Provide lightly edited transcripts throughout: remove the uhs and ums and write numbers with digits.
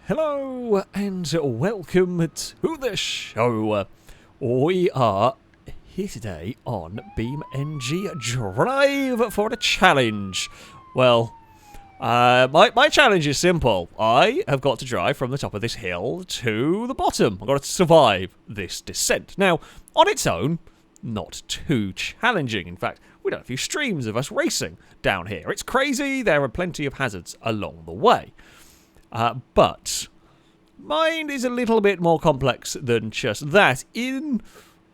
Hello and welcome to the show. We are here today on BeamNG Drive for a challenge. Well, my challenge is simple. I have got to drive from the top of this hill to the bottom. I've got to survive this descent. Now, on its own, not too challenging. In fact, we've done a few streams of us racing down here. It's crazy. There are plenty of hazards along the way. But mine is a little bit more complex than just that.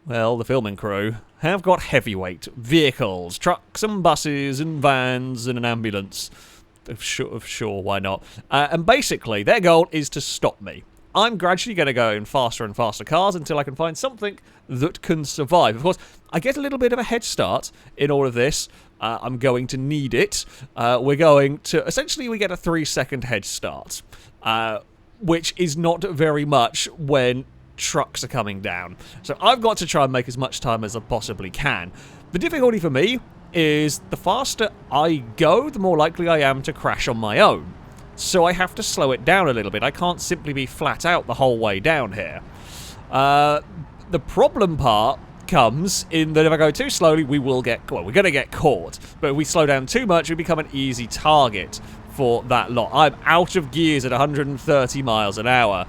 Well, the filming crew have got heavyweight vehicles, trucks and buses and vans and an ambulance. Sure, why not? And basically, their goal is to stop me. I'm gradually going to go in faster and faster cars until I can find something that can survive. Of course, I get a little bit of a head start in all of this. I'm going to need it. We're going to... Essentially, we get a 3-second head start, which is not very much when trucks are coming down. So I've got to try and make as much time as I possibly can. The difficulty for me is the faster I go, the more likely I am to crash on my own. So I have to slow it down a little bit. I can't simply be flat out the whole way down here. The problem part comes in that if I go too slowly, we will get... Well, we're going to get caught. But if we slow down too much, we become an easy target for that lot. I'm out of gears at 130 miles an hour.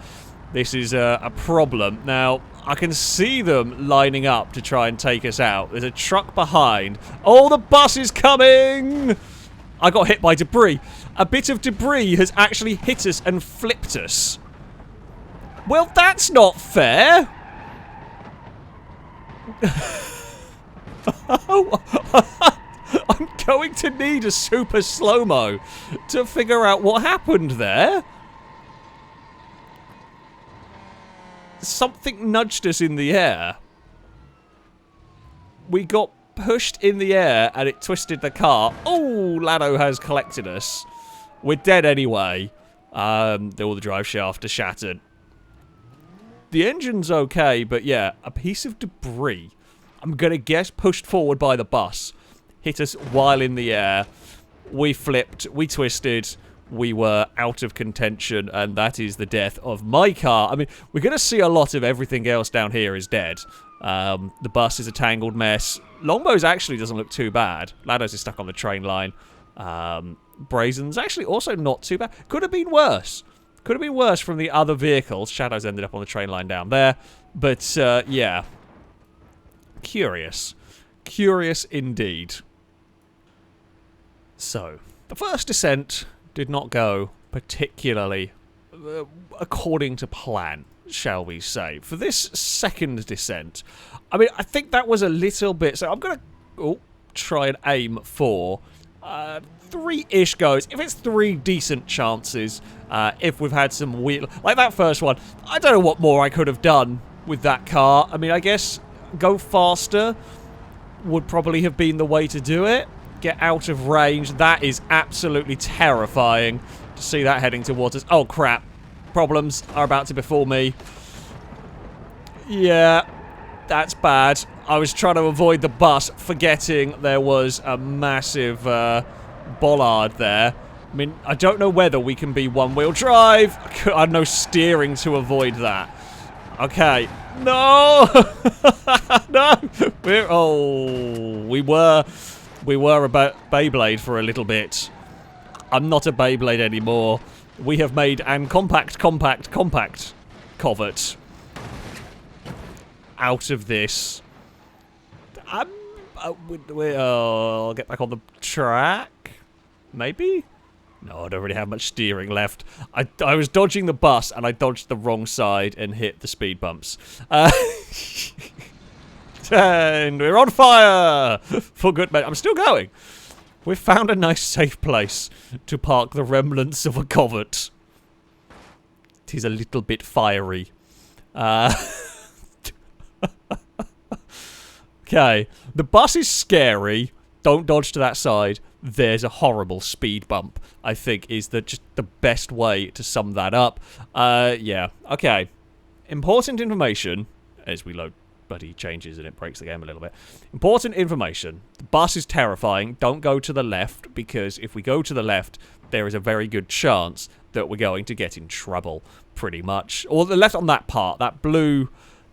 This is a problem. Now, I can see them lining up to try and take us out. There's a truck behind. Oh, the bus is coming! I got hit by debris. A bit of debris has actually hit us and flipped us. Well, that's not fair. I'm going to need a super slow-mo to figure out what happened there. Something nudged us in the air. We got pushed in the air and it twisted the car. Oh, Lado has collected us. We're dead anyway. All the drive shaft is shattered. The engine's okay, but yeah, a piece of debris, I'm gonna guess pushed forward by the bus, hit us while in the air. We flipped, we twisted, we were out of contention, and that is the death of my car. I mean, we're gonna see a lot of everything else down here is dead. The bus is a tangled mess. Longbows actually doesn't look too bad. Lados is stuck on the train line. Brazen's actually also not too bad. Could have been worse. Could have been worse from the other vehicles. Shadows ended up on the train line down there. But, yeah. Curious. Curious indeed. So, the first descent did not go particularly according to plan, shall we say. For this second descent, I mean, I think that was a little bit... So I'm going to try and aim for 3-ish goes. If it's 3 decent chances, if we've had some weird... Like that first one, I don't know what more I could have done with that car. I mean, I guess go faster would probably have been the way to do it. Get out of range. That is absolutely terrifying to see that heading towards us. Oh, crap. Problems are about to befall me. Yeah, that's bad. I was trying to avoid the bus, forgetting there was a massive bollard there. I mean, I don't know whether we can be one-wheel drive. I had no steering to avoid that. Okay. No! No! We were a Beyblade for a little bit. I'm not a Beyblade anymore. We have made an compact covert out of this. I'll get back on the track. Maybe? No, I don't really have much steering left. I was dodging the bus, and I dodged the wrong side and hit the speed bumps. And we're on fire! For good measure. I'm still going. We've found a nice safe place to park the remnants of a covert. It is a little bit fiery. Okay. The bus is scary. Don't dodge to that side. There's a horrible speed bump, I think, is just the best way to sum that up. Yeah. Okay. Important information as we load buddy changes and it breaks the game a little bit. Important information. The bus is terrifying. Don't go to the left, because if we go to the left, there is a very good chance that we're going to get in trouble, pretty much. Or the left on that part, that blue,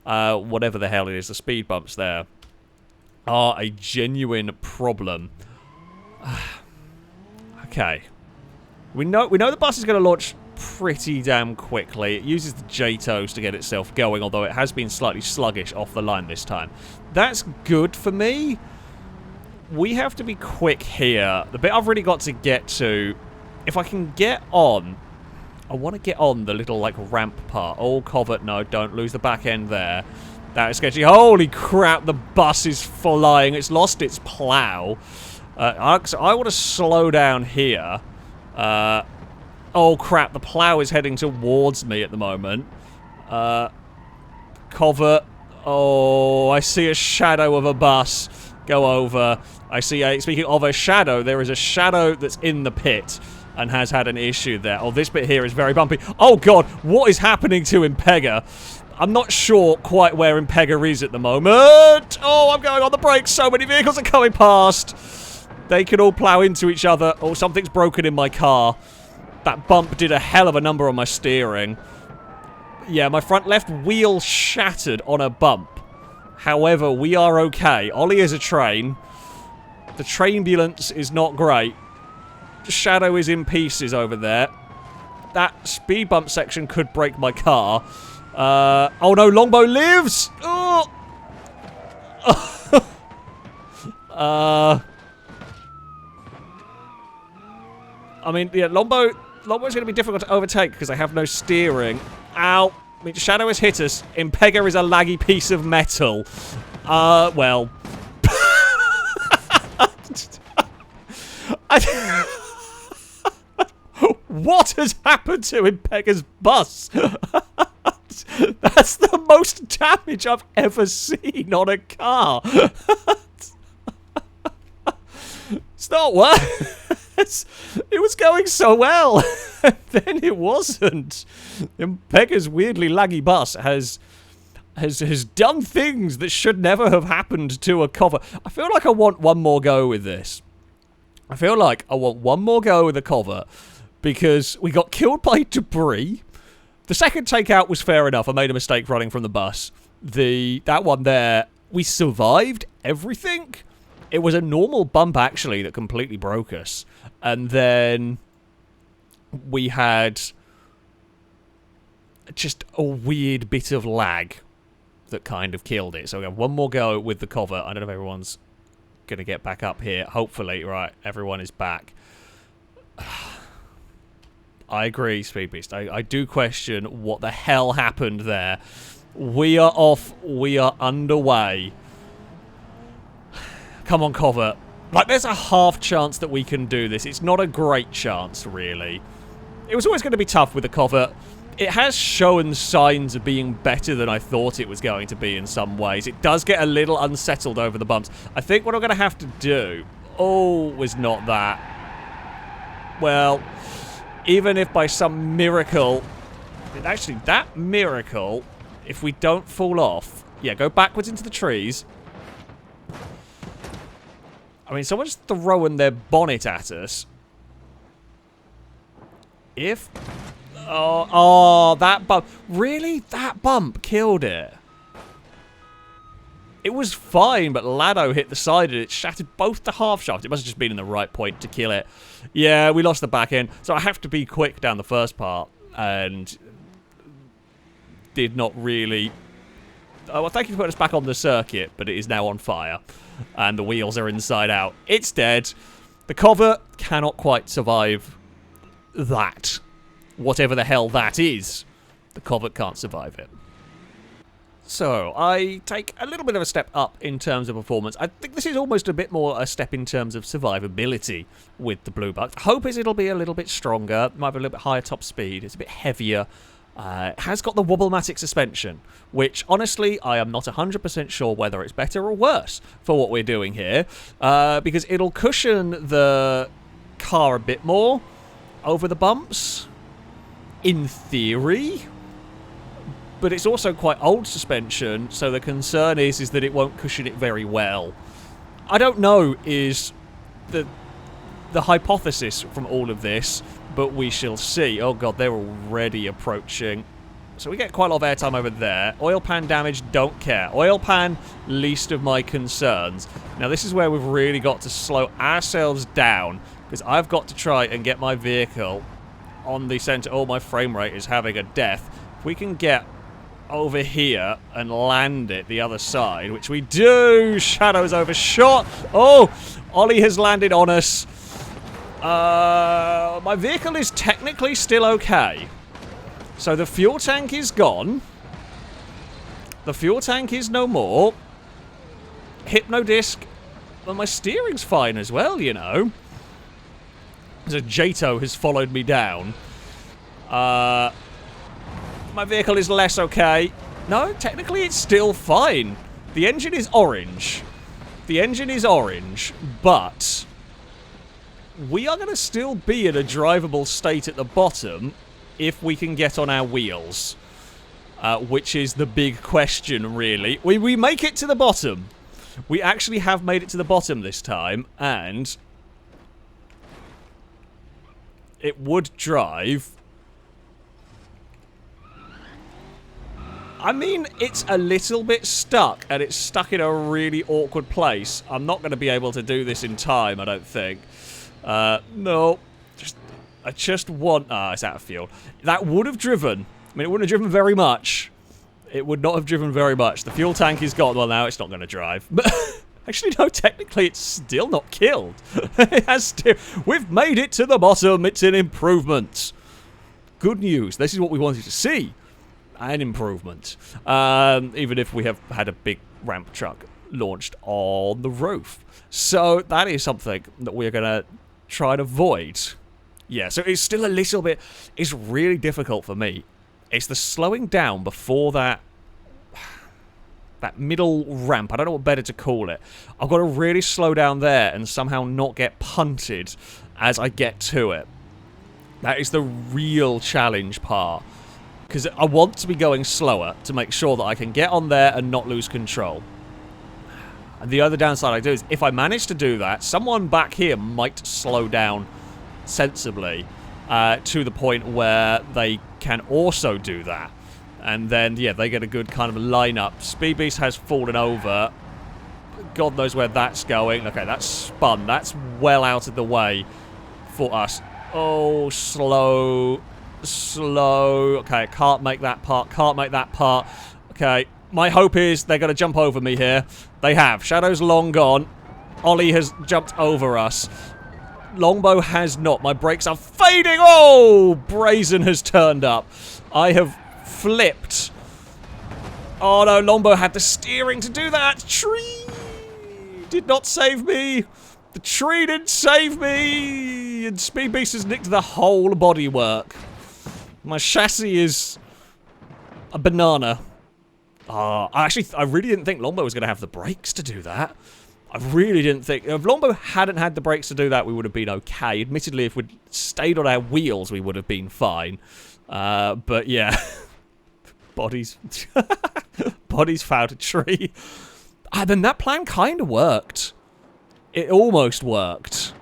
whatever the hell it is, the speed bumps there, are a genuine problem. Okay. We know the bus is going to launch pretty damn quickly. It uses the JTOs to get itself going, although it has been slightly sluggish off the line this time. That's good for me. We have to be quick here. The bit I've really got to get to, if I can get on, I want to get on the little, like, ramp part. Oh, Covert, no, don't lose the back end there. That is sketchy. Holy crap, the bus is flying. It's lost its plow. So I want to slow down here. Oh crap, the plow is heading towards me at the moment. Covert. Oh, I see a shadow of a bus go over. I see a, speaking of a shadow, there is a shadow that's in the pit and has had an issue there. Oh, this bit here is very bumpy. Oh god, what is happening to Impega? I'm not sure quite where Impega is at the moment. Oh, I'm going on the brakes. So many vehicles are coming past. They can all plow into each other. Oh, something's broken in my car. That bump did a hell of a number on my steering. Yeah, my front left wheel shattered on a bump. However, we are okay. Ollie is a train. The trainbulance is not great. Shadow is in pieces over there. That speed bump section could break my car. Oh no, Longbow lives! Oh! I mean, yeah, Longbow's going to be difficult to overtake because I have no steering. Ow. I mean, Shadow has hit us. Impega is a laggy piece of metal. Well. What has happened to Impega's bus? That's the most damage I've ever seen on a car. It's not what? It was going so well, and then it wasn't. Impega's weirdly laggy bus has done things that should never have happened to a cover. I feel like I want one more go with this. I feel like I want one more go with the cover, because we got killed by debris. The second takeout was fair enough. I made a mistake running from the bus. That one there, we survived everything. It was a normal bump, actually, that completely broke us. And then we had just a weird bit of lag that kind of killed it. So we have one more go with the cover. I don't know if everyone's going to get back up here. Hopefully, right, everyone is back. I agree, Speed Beast. I do question what the hell happened there. We are off. We are underway. Come on, Covert. Like, there's a half chance that we can do this. It's not a great chance, really. It was always going to be tough with the Covert. It has shown signs of being better than I thought it was going to be in some ways. It does get a little unsettled over the bumps. I think what I'm going to have to do... Oh, was not that. Well, even if by some miracle... Actually, that miracle, if we don't fall off... Yeah, go backwards into the trees... I mean, someone's throwing their bonnet at us. If... Oh, that bump. Really? That bump killed it. It was fine, but Lado hit the side and it shattered both the half shafts. It must have just been in the right point to kill it. Yeah, we lost the back end. So I have to be quick down the first part. And... did not really... Oh, well, thank you for putting us back on the circuit, but it is now on fire. And the wheels are inside out. It's dead. The cover cannot quite survive that. Whatever the hell that is. The Covert can't survive it. So, I take a little bit of a step up in terms of performance. I think this is almost a bit more a step in terms of survivability with the Blue Buck. Hope is it'll be a little bit stronger. Might have a little bit higher top speed. It's a bit heavier. It has got the Wobblematic suspension, which, honestly, I am not 100% sure whether it's better or worse for what we're doing here, because it'll cushion the car a bit more over the bumps, in theory, but it's also quite old suspension, so the concern is that it won't cushion it very well. I don't know is the the hypothesis from all of this, but we shall see. Oh god, they're already approaching. So we get quite a lot of airtime over there. Oil pan damage, don't care. Oil pan, least of my concerns. Now this is where we've really got to slow ourselves down, because I've got to try and get my vehicle on the center. Oh, my frame rate is having a death. If we can get over here and land it the other side, which we do. Shadow's overshot. Oh, Ollie has landed on us. My vehicle is technically still okay. So the fuel tank is gone. The fuel tank is no more. Hypno disc. Well, my steering's fine as well, you know. So Jato has followed me down. My vehicle is less okay. No, technically it's still fine. The engine is orange. The engine is orange, but we are going to still be in a drivable state at the bottom if we can get on our wheels. Which is the big question, really. We make it to the bottom. We actually have made it to the bottom this time, and it would drive. I mean, it's a little bit stuck, and it's stuck in a really awkward place. I'm not going to be able to do this in time, I don't think. No. I just want... it's out of fuel. That would have driven. I mean, it wouldn't have driven very much. It would not have driven very much. The fuel tank is gone. Well, now it's not going to drive. But actually, no, technically, it's still not killed. It has still... We've made it to the bottom. It's an improvement. Good news. This is what we wanted to see. An improvement. Even if we have had a big ramp truck launched on the roof. So that is something that we're going to try and avoid. Yeah, so it's still a little bit... It's really difficult for me. It's the slowing down before that middle ramp. I don't know what better to call it. I've got to really slow down there and somehow not get punted as I get to it. That is the real challenge part. Because I want to be going slower to make sure that I can get on there and not lose control. And the other downside I do is if I manage to do that, someone back here might slow down sensibly to the point where they can also do that. And then, yeah, they get a good kind of lineup. Speed Beast has fallen over. God knows where that's going. Okay, that's spun. That's well out of the way for us. Oh, slow. Slow. Okay, can't make that part. Can't make that part. Okay, my hope is they're going to jump over me here. They have. Shadow's long gone. Ollie has jumped over us. Longbow has not. My brakes are fading. Oh, Brazen has turned up. I have flipped. Oh no, Longbow had the steering to do that. Tree did not save me. The tree didn't save me. And Speed Beast has nicked the whole bodywork. My chassis is a banana. I really didn't think Longbow was going to have the brakes to do that. I really didn't think... If Longbow hadn't had the brakes to do that, we would have been okay. Admittedly, if we'd stayed on our wheels, we would have been fine. But yeah. Bodies found a tree. Then that plan kind of worked. It almost worked.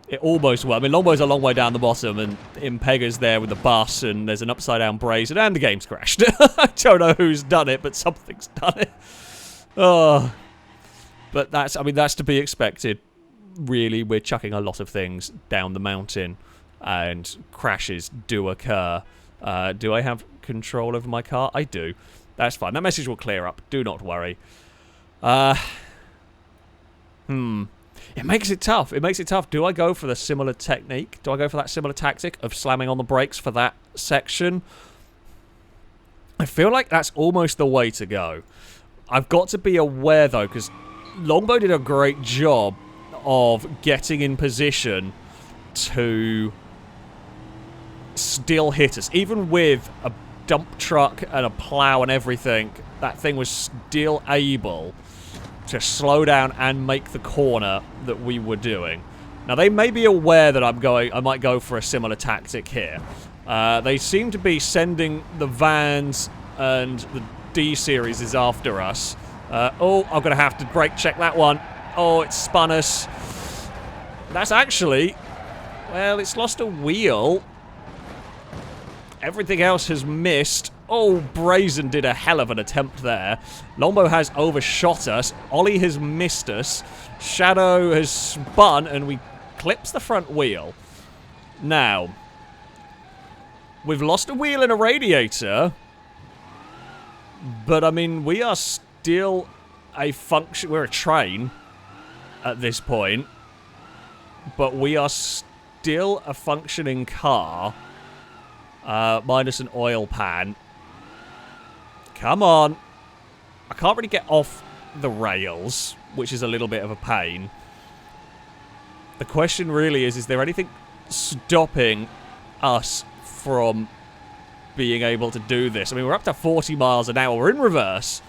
It almost worked. I mean, Longbow's a long way down the bottom, and Impega's there with the bus, and there's an upside-down Brazen, and the game's crashed. I don't know who's done it, but something's done it. Oh... But that's, I mean, that's to be expected. Really, we're chucking a lot of things down the mountain, and crashes do occur. Do I have control over my car? I do. That's fine. That message will clear up. Do not worry. It makes it tough. It makes it tough. Do I go for the similar technique? Do I go for that similar tactic of slamming on the brakes for that section? I feel like that's almost the way to go. I've got to be aware, though, because Longbow did a great job of getting in position to still hit us. Even with a dump truck and a plow and everything, that thing was still able to slow down and make the corner that we were doing. Now, they may be aware that I might go for a similar tactic here. They seem to be sending the vans, and the D-Series is after us. Oh, I'm going to have to brake check that one. Oh, it spun us. That's actually Well, it's lost a wheel. Everything else has missed. Oh, Brazen did a hell of an attempt there. Longbow has overshot us. Ollie has missed us. Shadow has spun, and we clips the front wheel. Now, we've lost a wheel and a radiator. But, I mean, we are still a function... We're a train at this point. But we are still a functioning car. Minus an oil pan. Come on. I can't really get off the rails, which is a little bit of a pain. The question really is there anything stopping us from being able to do this? I mean, we're up to 40 miles an hour. We're in reverse.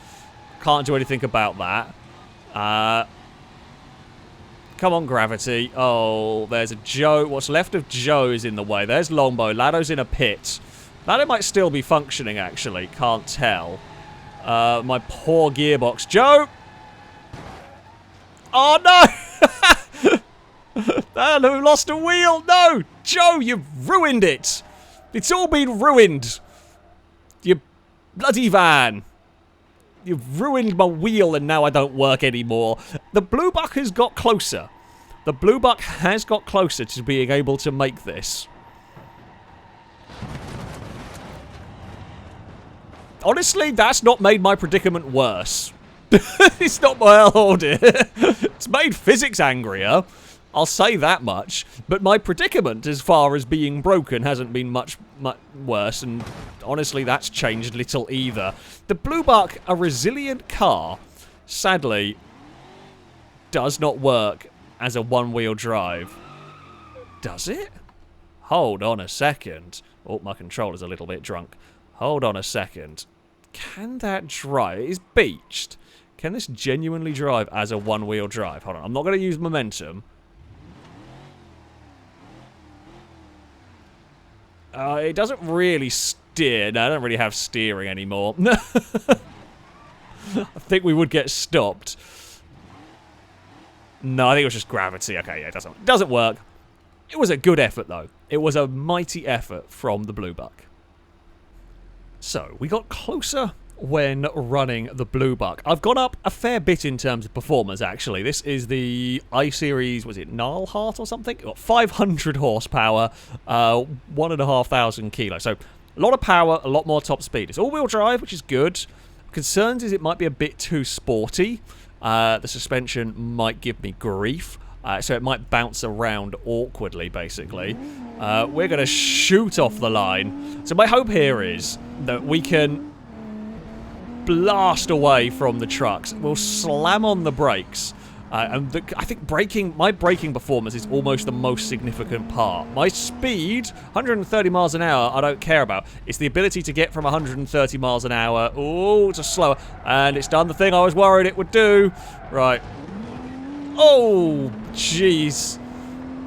Can't do anything about that. Come on, Gravity. Oh, there's a Joe. What's left of Joe is in the way. There's Longbow. Lado's in a pit. Lado might still be functioning, actually. Can't tell. My poor gearbox. Joe! Oh, no! And who lost a wheel? No! Joe, you've ruined it! It's all been ruined! You bloody van! You've ruined my wheel and now I don't work anymore. The Blue Buck has got closer. The Blue Buck has got closer to being able to make this. Honestly, that's not made my predicament worse. It's not, well, hold it. It's made physics angrier. I'll say that much. But my predicament, as far as being broken, hasn't been much worse. And honestly, that's changed little either. The Blue Buck, a resilient car, sadly, does not work as a one-wheel drive. Does it? Hold on a second. Oh, my controller's a little bit drunk. Hold on a second. Can that drive? It is beached. Can this genuinely drive as a one-wheel drive? Hold on. I'm not going to use momentum. It doesn't really steer. No, I don't really have steering anymore. I think we would get stopped. No, I think it was just gravity. Okay, yeah, it doesn't work. It was a good effort, though. It was a mighty effort from the Blue Buck. So, we got closer when running the Blue Buck. I've gone up a fair bit in terms of performance, actually. This is the I-Series, was it Gnarlheart or something? Got 500 horsepower, 1,500 kilos. So, a lot of power, a lot more top speed. It's all-wheel drive, which is good. Concerns is it might be a bit too sporty. The suspension might give me grief. So it might bounce around awkwardly, basically. We're going to shoot off the line. So my hope here is that we can blast away from the trucks. We'll slam on the brakes. I think my braking performance is almost the most significant part. My speed, 130 miles an hour, I don't care about. It's the ability to get from 130 miles an hour, to slower. And it's done the thing I was worried it would do. Right. Oh, jeez.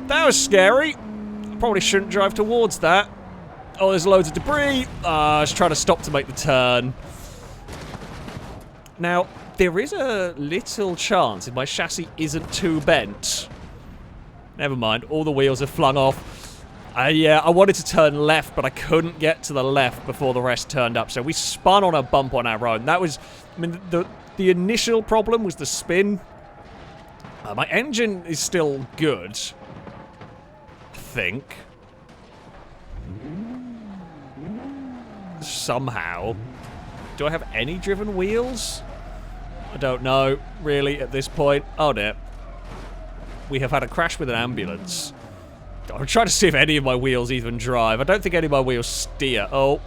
That was scary. I probably shouldn't drive towards that. Oh, there's loads of debris. I was trying to stop to make the turn. Now, there is a little chance if my chassis isn't too bent. Never mind. All the wheels have flung off. Yeah, I wanted to turn left, but I couldn't get to the left before the rest turned up. So we spun on a bump on our own. That was, I mean, the initial problem was the spin. My engine is still good, I think. Somehow. Do I have any driven wheels? I don't know, really, at this point. Oh, dear. We have had a crash with an ambulance. I'm trying to see if any of my wheels even drive. I don't think any of my wheels steer. Oh.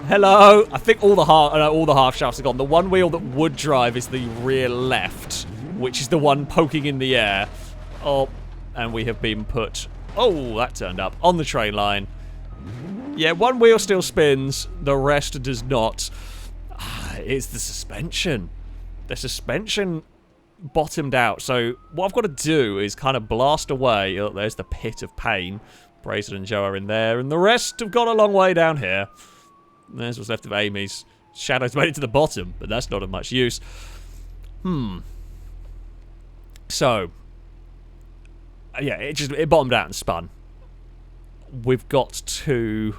Hello. I think all the half shafts are gone. The one wheel that would drive is the rear left, which is the one poking in the air. Oh, and we have been put... Oh, that turned up. On the train line. Yeah, one wheel still spins. The rest does not. It's the suspension. The suspension bottomed out. So what I've got to do is kind of blast away. Oh, there's the pit of pain. Brazen and Joe are in there. And the rest have gone a long way down here. There's what's left of Amy's. Shadow's made it to the bottom, but that's not of much use. So, Yeah, it bottomed out and spun. We've got to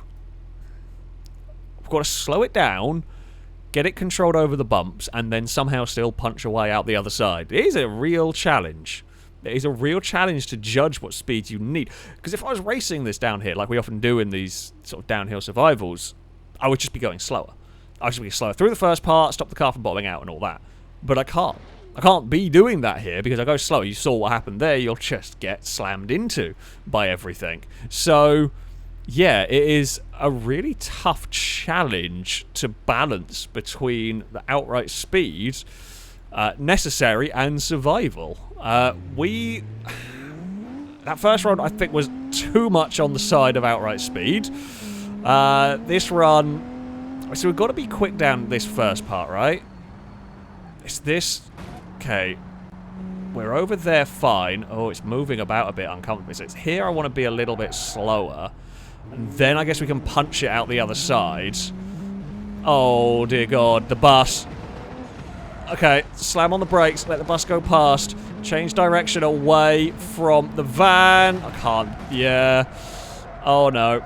slow it down, get it controlled over the bumps, and then somehow still punch away out the other side. It is a real challenge. It is a real challenge to judge what speed you need. Because if I was racing this down here, like we often do in these sort of downhill survivals, I would just be going slower. I would just be slower through the first part, stop the car from bottoming out and all that. But I can't. I can't be doing that here because I go slower. You saw what happened there. You'll just get slammed into by everything. So, yeah, it is a really tough challenge to balance between the outright speed necessary and survival. That first run, I think, was too much on the side of outright speed. This run... So we've got to be quick down this first part, right? It's this... Okay. We're over there fine. Oh, it's moving about a bit uncomfortably. So it's here I want to be a little bit slower. And then I guess we can punch it out the other side. Oh, dear God. The bus... Okay, slam on the brakes, let the bus go past, change direction away from the van. I can't, yeah. Oh, no.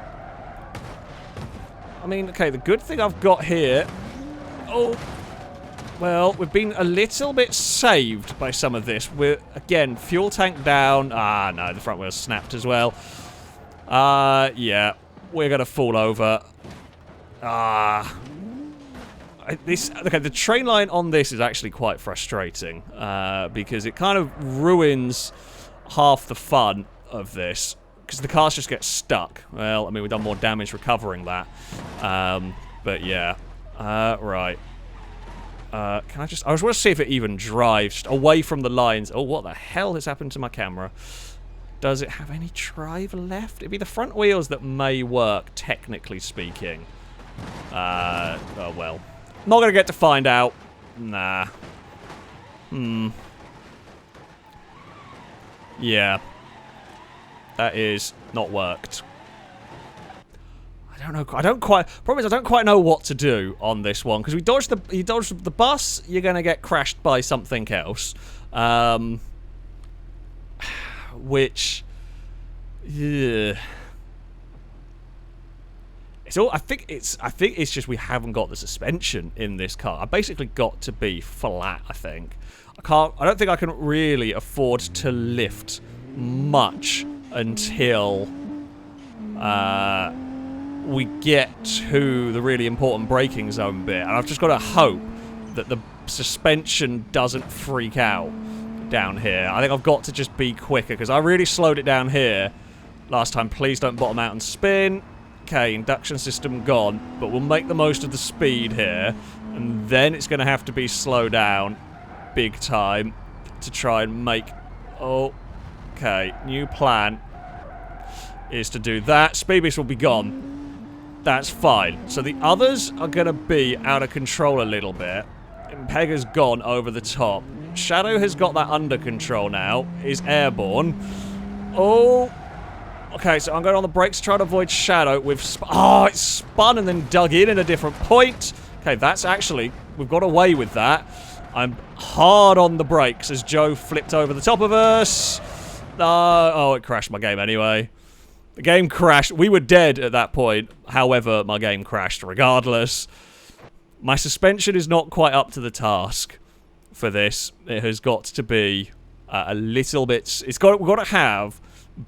I mean, okay, the good thing I've got here... Oh, well, we've been a little bit saved by some of this. We're, again, fuel tank down. Ah, no, the front wheel's snapped as well. Yeah, we're going to fall over. Okay, the train line on this is actually quite frustrating because it kind of ruins half the fun of this because the cars just get stuck. Well, I mean, we've done more damage recovering that. But yeah. Right. Can I just... I just want to see if it even drives away from the lines. Oh, what the hell has happened to my camera? Does it have any drive left? It'd be the front wheels that may work, technically speaking. Oh, well. Not gonna get to find out. Nah. Yeah. That is not worked. I don't know. I don't quite... Problem is, I don't quite know what to do on this one because you dodge the bus, you're gonna get crashed by something else. Which... Yeah. I think it's just we haven't got the suspension in this car. I basically got to be flat, I think. I don't think I can really afford to lift much until we get to the really important braking zone bit. And I've just got to hope that the suspension doesn't freak out down here. I think I've got to just be quicker because I really slowed it down here last time. Please don't bottom out and spin. Okay, induction system gone, but we'll make the most of the speed here, and then it's going to have to be slow down big time to try and make... Oh, okay, new plan is to do that. Speed boost will be gone. That's fine. So the others are going to be out of control a little bit. Impega's gone over the top. Shadow has got that under control now. Is airborne. Oh... Okay, so I'm going on the brakes to try to avoid Shadow. Oh, it's spun and then dug in at a different point. Okay, that's actually... We've got away with that. I'm hard on the brakes as Joe flipped over the top of us. Oh, it crashed my game anyway. The game crashed. We were dead at that point. However, my game crashed regardless. My suspension is not quite up to the task for this. It has got to be a little bit... We've got to have...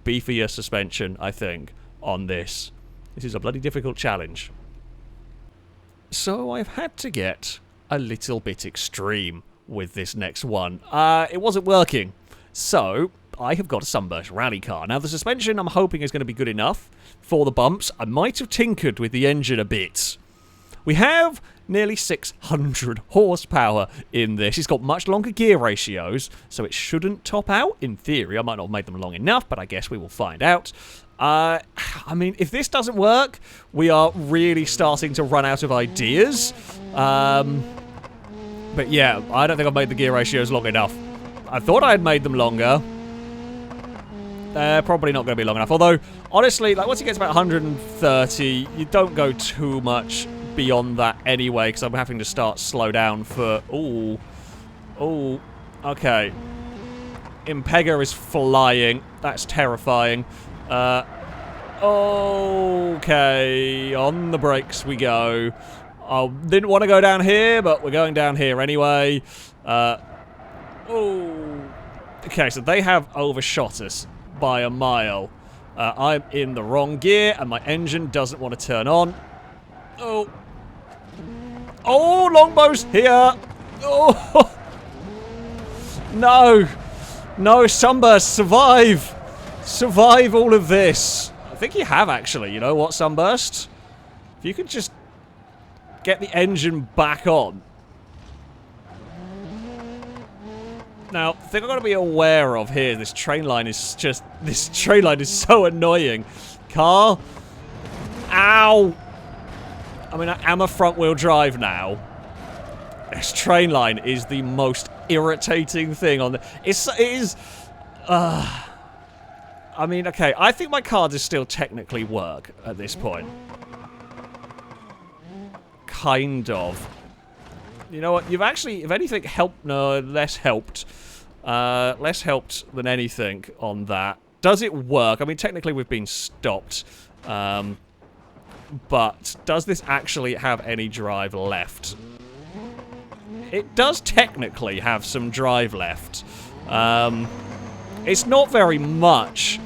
beefier suspension, I think, on this. This is a bloody difficult challenge. So I've had to get a little bit extreme with this next one. It wasn't working. So I have got a Sunburst rally car. Now the suspension I'm hoping is going to be good enough for the bumps. I might have tinkered with the engine a bit. We have nearly 600 horsepower in this. It's got much longer gear ratios, so it shouldn't top out. In theory, I might not have made them long enough, but I guess we will find out. I mean, if this doesn't work, we are really starting to run out of ideas. But yeah, I don't think I've made the gear ratios long enough. I thought I had made them longer. They're probably not going to be long enough. Although, honestly, like once it gets about 130, you don't go too much beyond that anyway, because I'm having to start slow down for... Ooh. Okay. Impega is flying. That's terrifying. Okay, on the brakes we go. I didn't want to go down here, but we're going down here anyway. Okay, so they have overshot us by a mile. I'm in the wrong gear, and my engine doesn't want to turn on. Oh, Longbow's here. Oh, no. No, Sunburst, survive. Survive all of this. I think you have, actually. You know what, Sunburst? If you could just get the engine back on. Now, the thing I've got to be aware of here, this train line is so annoying. Car. Ow. I mean, I am a front-wheel drive now. This train line is the most irritating thing on the... I mean, okay, I think my car does still technically work at this point. Kind of. You know what? You've actually, if anything, helped. No, less helped. Less helped than anything on that. Does it work? I mean, technically we've been stopped. But does this actually have any drive left? It does technically have some drive left. It's not very much.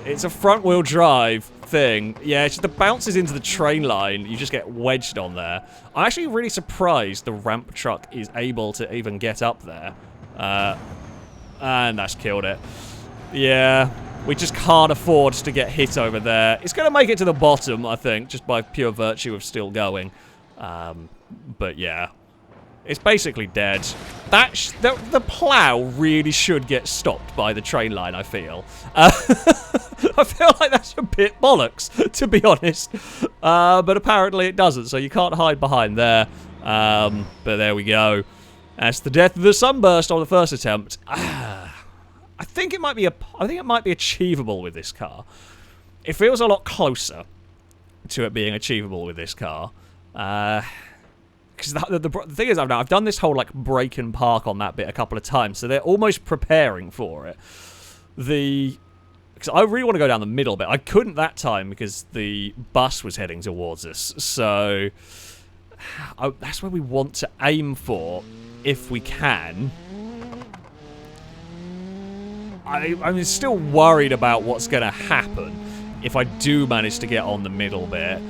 It's a front-wheel drive thing. Yeah, it's just the bounces into the train line. You just get wedged on there. I'm actually really surprised the ramp truck is able to even get up there. And that's killed it. Yeah, we just can't afford to get hit over there. It's going to make it to the bottom, I think, just by pure virtue of still going. But yeah. It's basically dead. The plow really should get stopped by the train line, I feel. I feel like that's a bit bollocks, to be honest. But apparently it doesn't, so you can't hide behind there. But there we go. That's the death of the Sunburst on the first attempt. I think it might be achievable with this car. It feels a lot closer to it being achievable with this car. Because the thing is, I've done this whole, like, break and park on that bit a couple of times, so they're almost preparing for it. Because I really want to go down the middle bit. I couldn't that time because the bus was heading towards us, so that's where we want to aim for, if we can. I'm still worried about what's going to happen if I do manage to get on the middle bit,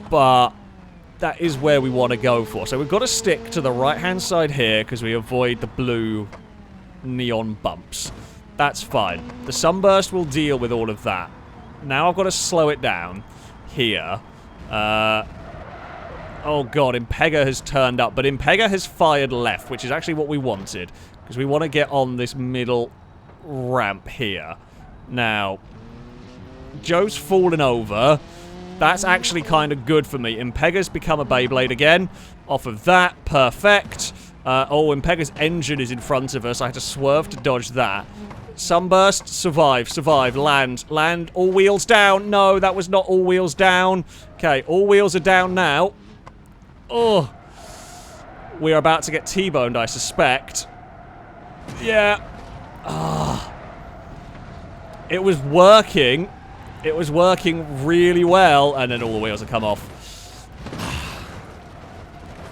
but that is where we want to go for. So we've got to stick to the right-hand side here because we avoid the blue neon bumps. That's fine. The Sunburst will deal with all of that. Now I've got to slow it down here. Oh god, Impega has turned up, but Impega has fired left, which is actually what we wanted, because we want to get on this middle ramp here. Now, Joe's fallen over. That's actually kind of good for me. Impega's become a Beyblade again. Off of that, perfect. Impega's engine is in front of us. I had to swerve to dodge that. Sunburst, survive, land, all wheels down. No, that was not all wheels down. Okay, all wheels are down now. Oh, we're about to get T-boned, I suspect. Yeah. It was working. It was working really well, and then all the wheels have come off.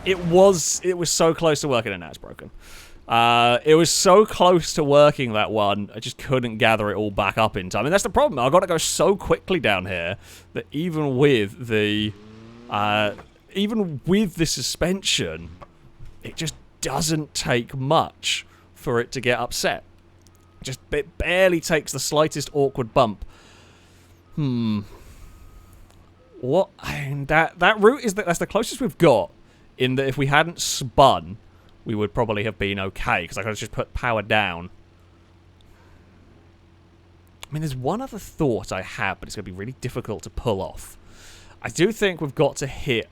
It was so close to working, and now it's broken. It was so close to working, that one. I just couldn't gather it all back up in time. And that's the problem. I've got to go so quickly down here that even with the suspension, it just doesn't take much for it to get upset. It barely takes the slightest awkward bump. What? That route that's the closest we've got. In that if we hadn't spun, we would probably have been okay, because I could have just put power down. I mean, there's one other thought I have, but it's going to be really difficult to pull off. I do think we've got to hit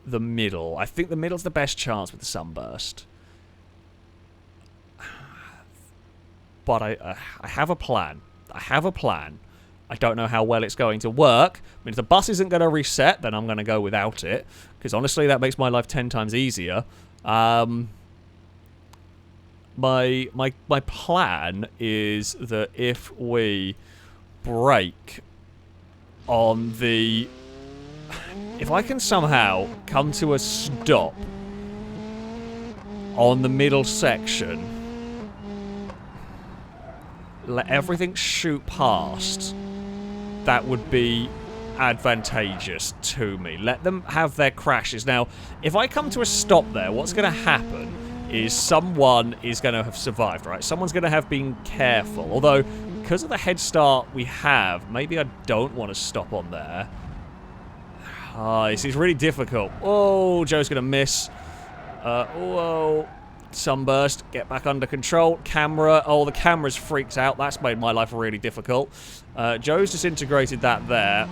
the middle. I think the middle's the best chance with the Sunburst. But I have a plan. I don't know how well it's going to work. I mean, if the bus isn't going to reset, then I'm going to go without it. Because honestly, that makes my life 10 times easier. my plan is that if we brake on the... If I can somehow come to a stop on the middle section, let everything shoot past, that would be advantageous to me. Let them have their crashes. Now, if I come to a stop there, what's going to happen is someone is going to have survived, right? Someone's going to have been careful. Although, because of the head start we have, maybe I don't want to stop on there. This is really difficult. Oh, Joe's going to miss. Whoa. Sunburst, get back under control. Camera. Oh, the camera's freaked out. That's made my life really difficult. Joe's disintegrated that there.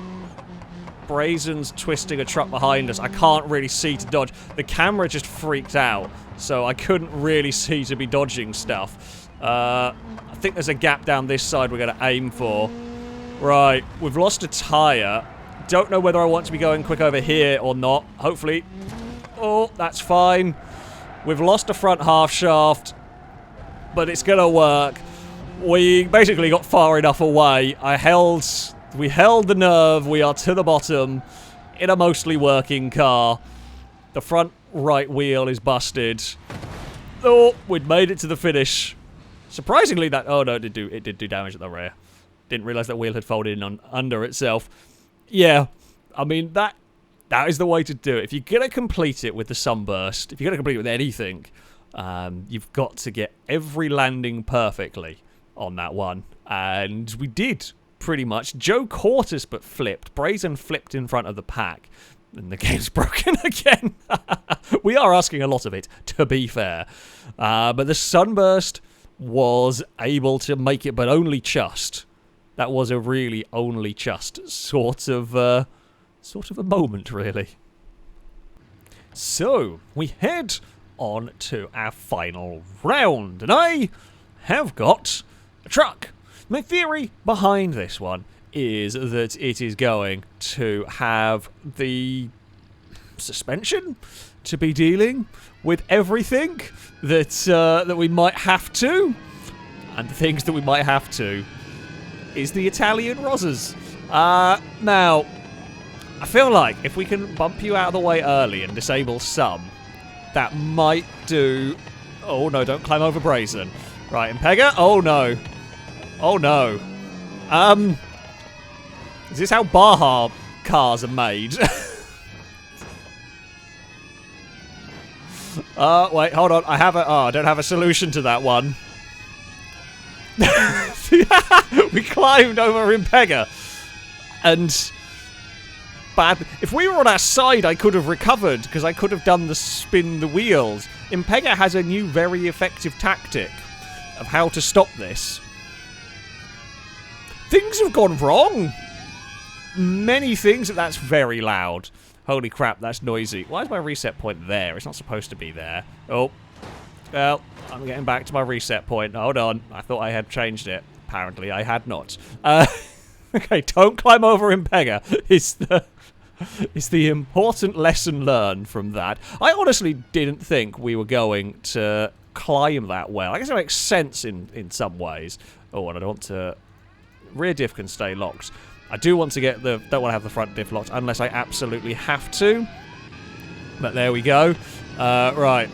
Brazen's twisting a truck behind us. I can't really see to dodge. The camera just freaked out, so I couldn't really see to be dodging stuff. I think there's a gap down this side we're going to aim for. Right, we've lost a tyre. Don't know whether I want to be going quick over here or not. Hopefully. Oh, that's fine. We've lost a front half shaft, but it's going to work. We basically got far enough away. We held the nerve. We are to the bottom in a mostly working car. The front right wheel is busted. Oh, we'd made it to the finish. Surprisingly, that... Oh, no, it did do damage at the rear. Didn't realise that wheel had folded in under itself. Yeah, I mean, that is the way to do it. If you're going to complete it with the Sunburst, if you're going to complete it with anything, you've got to get every landing perfectly on that one. And we did, pretty much. Joe caught us but flipped. Brazen flipped in front of the pack. And the game's broken again. We are asking a lot of it, to be fair. But the Sunburst was able to make it, but only just. That was a really only just sort of a moment, really. So, we head on to our final round, and I have got a truck. My theory behind this one is that it is going to have the suspension to be dealing with everything that we might have to, and the things that we might have to is the Italian Rozzers. Now, I feel like if we can bump you out of the way early and disable some, that might do... Oh, no, don't climb over Brazen. Right, Impega? Oh, no. Oh, no. Is this how Baja cars are made? Wait, hold on. I don't have a solution to that one. We climbed over Impega. And... If we were on our side, I could have recovered, because I could have done the spin the wheels. Impega has a new, very effective tactic of how to stop this. Things have gone wrong. Many things. That's very loud. Holy crap, that's noisy. Why is my reset point there? It's not supposed to be there. Oh. Well, I'm getting back to my reset point. Hold on. I thought I had changed it. Apparently, I had not. Okay, don't climb over Impega. It's the important lesson learned from that. I honestly didn't think we were going to climb that well. I guess it makes sense in some ways. Oh, and I don't want to... Rear diff can stay locked. I do want to get the... Don't want to have the front diff locked unless I absolutely have to. But there we go. Right.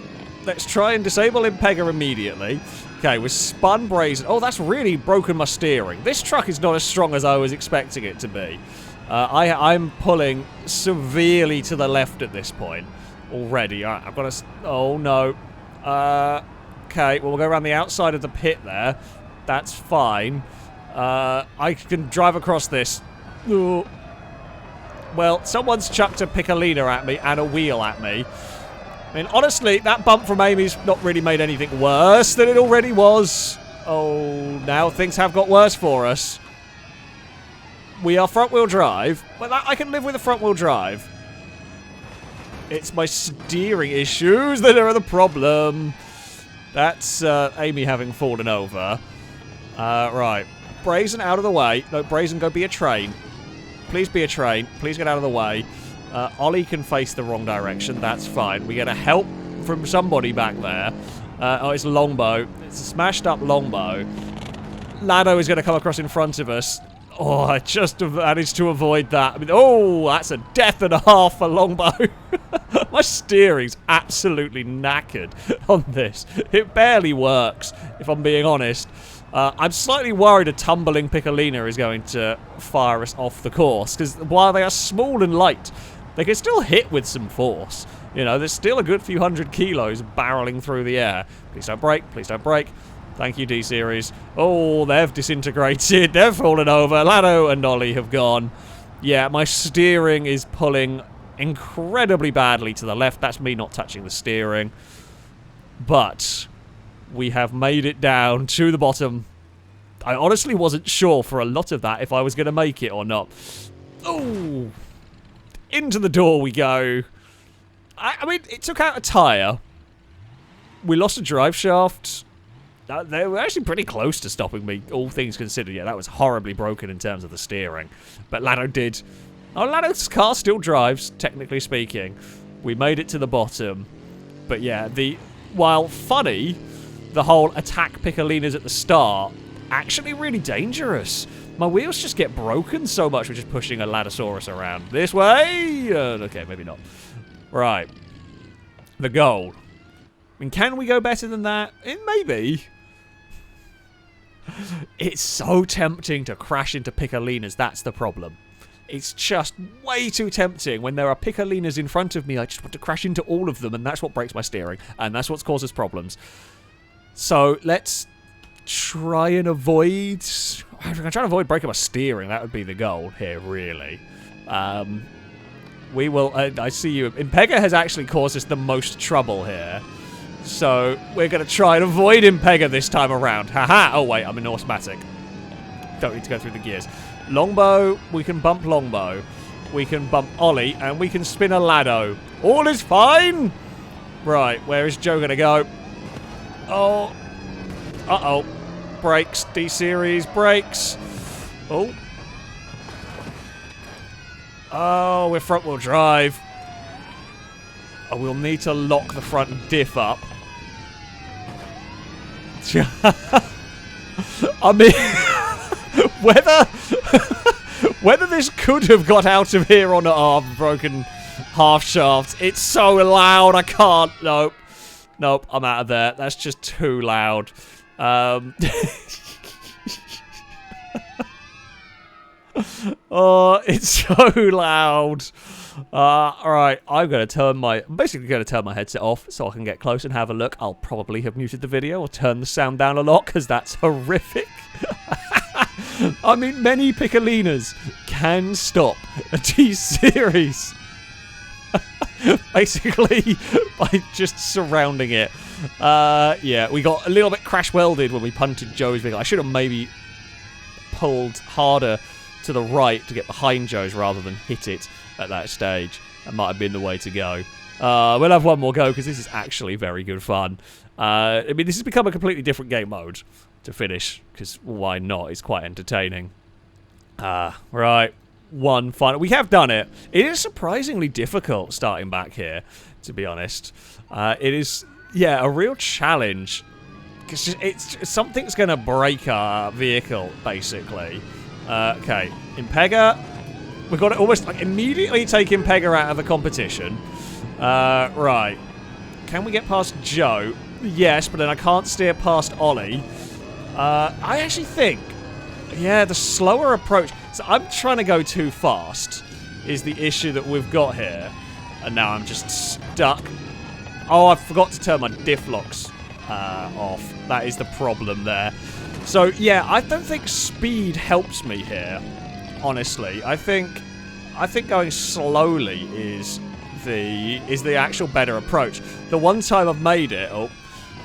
Let's try and disable Impega immediately. Okay, we're spun Brazen. Oh, that's really broken my steering. This truck is not as strong as I was expecting it to be. I'm pulling severely to the left at this point already. All right, I've got to... Oh, no. Okay, well, we'll go around the outside of the pit there. That's fine. I can drive across this. Ooh. Well, someone's chucked a Piccolina at me and a wheel at me. I mean, honestly, that bump from Amy's not really made anything worse than it already was. Oh, now things have got worse for us. We are front-wheel drive, but I can live with a front-wheel drive. It's my steering issues that are the problem. That's Amy having fallen over. Right. Brazen out of the way. No, Brazen, go be a train. Please be a train. Please get out of the way. Ollie can face the wrong direction. That's fine. We get a help from somebody back there. Oh, it's longbow. It's a smashed up longbow. Lado is going to come across in front of us. Oh, I just managed to avoid that. I mean, oh, that's a death and a half for longbow. My steering's absolutely knackered on this. It barely works, if I'm being honest. I'm slightly worried a tumbling Piccolina is going to fire us off the course, because while they are small and light, they can still hit with some force. You know, there's still a good few hundred kilos barreling through the air. Please don't break, please don't break. Thank you, D-Series. Oh, they've disintegrated. They've fallen over. Lado and Ollie have gone. Yeah, my steering is pulling incredibly badly to the left. That's me not touching the steering. But we have made it down to the bottom. I honestly wasn't sure for a lot of that if I was going to make it or not. Oh, into the door we go. I mean, it took out a tyre. We lost a drive shaft. They were actually pretty close to stopping me, all things considered. Yeah, that was horribly broken in terms of the steering. But Lado did. Oh, Lado's car still drives, technically speaking. We made it to the bottom. But yeah, while funny, the whole attack Piccolinas at the start, actually really dangerous. My wheels just get broken so much with just pushing a Ladosaurus around. This way? Okay, maybe not. Right. The goal. I mean, can we go better than that? Maybe. It's so tempting to crash into Piccolinas. That's the problem. It's just way too tempting. When there are Piccolinas in front of me, I just want to crash into all of them, and that's what breaks my steering, and that's what causes problems. So, let's try and avoid... I'm trying to avoid breaking my steering. That would be the goal here, really. We will... I see you. Impega has actually caused us the most trouble here. So, we're going to try and avoid Impega this time around. Haha! Oh, wait, I'm in automatic. Don't need to go through the gears. Longbow, we can bump Longbow. We can bump Ollie, and we can spin a Lado. All is fine! Right, where is Joe going to go? Oh. Uh-oh. Brakes. D-Series. Brakes. Oh. Oh, we're front-wheel drive. Oh, we'll need to lock the front diff up. I mean, whether this could have got out of here or not, oh, I've broken half shaft. It's so loud, I can't. Nope. Nope, I'm out of there. That's just too loud. Oh, it's so loud. Alright, I'm basically going to turn my headset off so I can get close and have a look. I'll probably have muted the video or turned the sound down a lot because that's horrific. I mean, many Piccolinas can stop a T-Series. Basically, by just surrounding it. Yeah, we got a little bit crash welded when we punted Joe's vehicle. I should have maybe pulled harder to the right to get behind Joe's rather than hit it at that stage. That might have been the way to go. We'll have one more go because this is actually very good fun. I mean, this has become a completely different game mode to finish because why not? It's quite entertaining. Right. One final. We have done it. It is surprisingly difficult starting back here, to be honest. It is, yeah, a real challenge. Because something's going to break our vehicle, basically. Okay, Impega. We've got to almost like immediately take Impega out of the competition. Right. Can we get past Joe? Yes, but then I can't steer past Ollie. I actually think, yeah, the slower approach. So I'm trying to go too fast is the issue that we've got here. And now I'm just stuck. Oh, I forgot to turn my diff locks off. That is the problem there. So, yeah, I don't think speed helps me here, honestly. I think going slowly is the actual better approach. The one time I've made it, oh,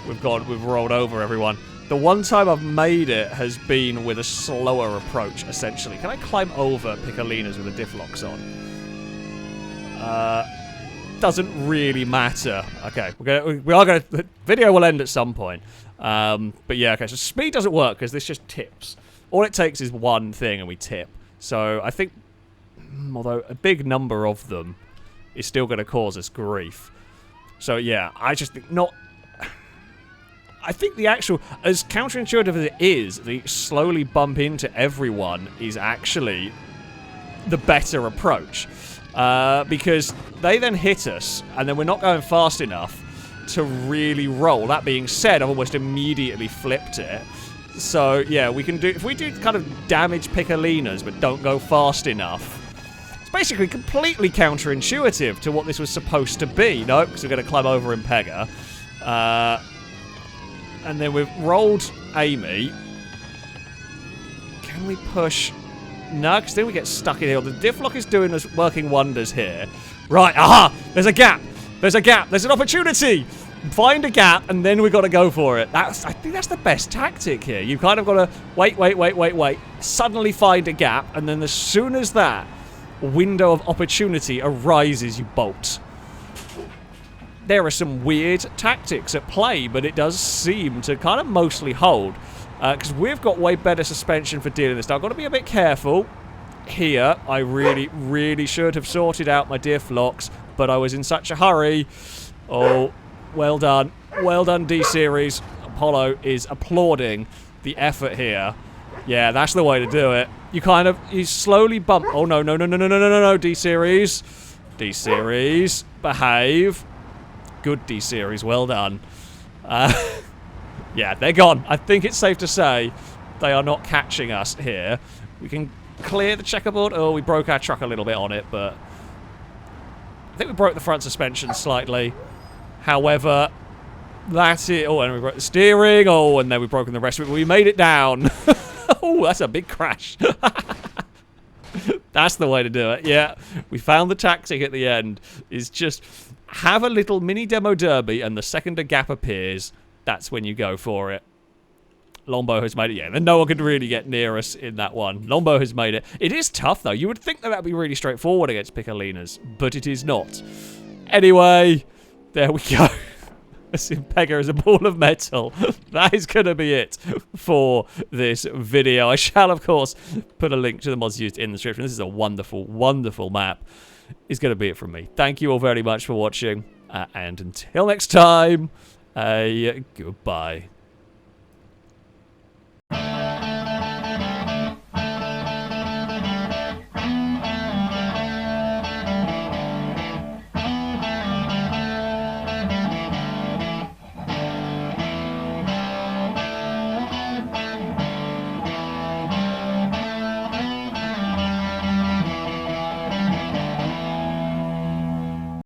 we've rolled over everyone. The one time I've made it has been with a slower approach, essentially. Can I climb over Piccolinas with the diff locks on? Doesn't really matter. Okay, the video will end at some point. But yeah, okay, so speed doesn't work because this just tips. All it takes is one thing and we tip. So I think, although a big number of them is still going to cause us grief. So yeah, I just think not... I think the actual, as counterintuitive as it is, the slowly bump into everyone is actually the better approach. Because they then hit us, and then we're not going fast enough to really roll. That being said, I've almost immediately flipped it. So, yeah, we can do... If we do kind of damage Piccolinas, but don't go fast enough, it's basically completely counterintuitive to what this was supposed to be. No, because we're going to climb over in Pega. And then we've rolled Amy. Can we push... No, because then we get stuck in here. The diff lock is doing us working wonders here. Right, aha! There's a gap! There's a gap! There's an opportunity! Find a gap, and then we've got to go for it. I think that's the best tactic here. You've kind of got to wait. Suddenly find a gap, and then as soon as that window of opportunity arises, you bolt. There are some weird tactics at play, but it does seem to kind of mostly hold. Because we've got way better suspension for dealing with this. Now, I've got to be a bit careful here. I really should have sorted out my diff locks, but I was in such a hurry. Oh, well done. Well done, D-Series. Apollo is applauding the effort here. Yeah, that's the way to do it. You slowly bump. Oh, no, D-Series. D-Series, behave. Good D-Series, well done. Yeah, they're gone. I think it's safe to say they are not catching us here. We can clear the checkerboard. Oh, we broke our truck a little bit on it, but I think we broke the front suspension slightly. However, that's it. Oh, and we broke the steering. Oh, and then we've broken the rest of it. We made it down. Oh, that's a big crash. That's the way to do it. Yeah, we found the tactic at the end. Is just have a little mini demo derby, and the second a gap appears, that's when you go for it. Longbow has made it. Yeah, then no one could really get near us in that one. Longbow has made it. It is tough, though. You would think that would be really straightforward against Piccolinas, but it is not. Anyway, there we go. Pega is a ball of metal. That is going to be it for this video. I shall, of course, put a link to the mods used in the description. This is a wonderful, wonderful map. It's going to be it from me. Thank you all very much for watching, and until next time, goodbye.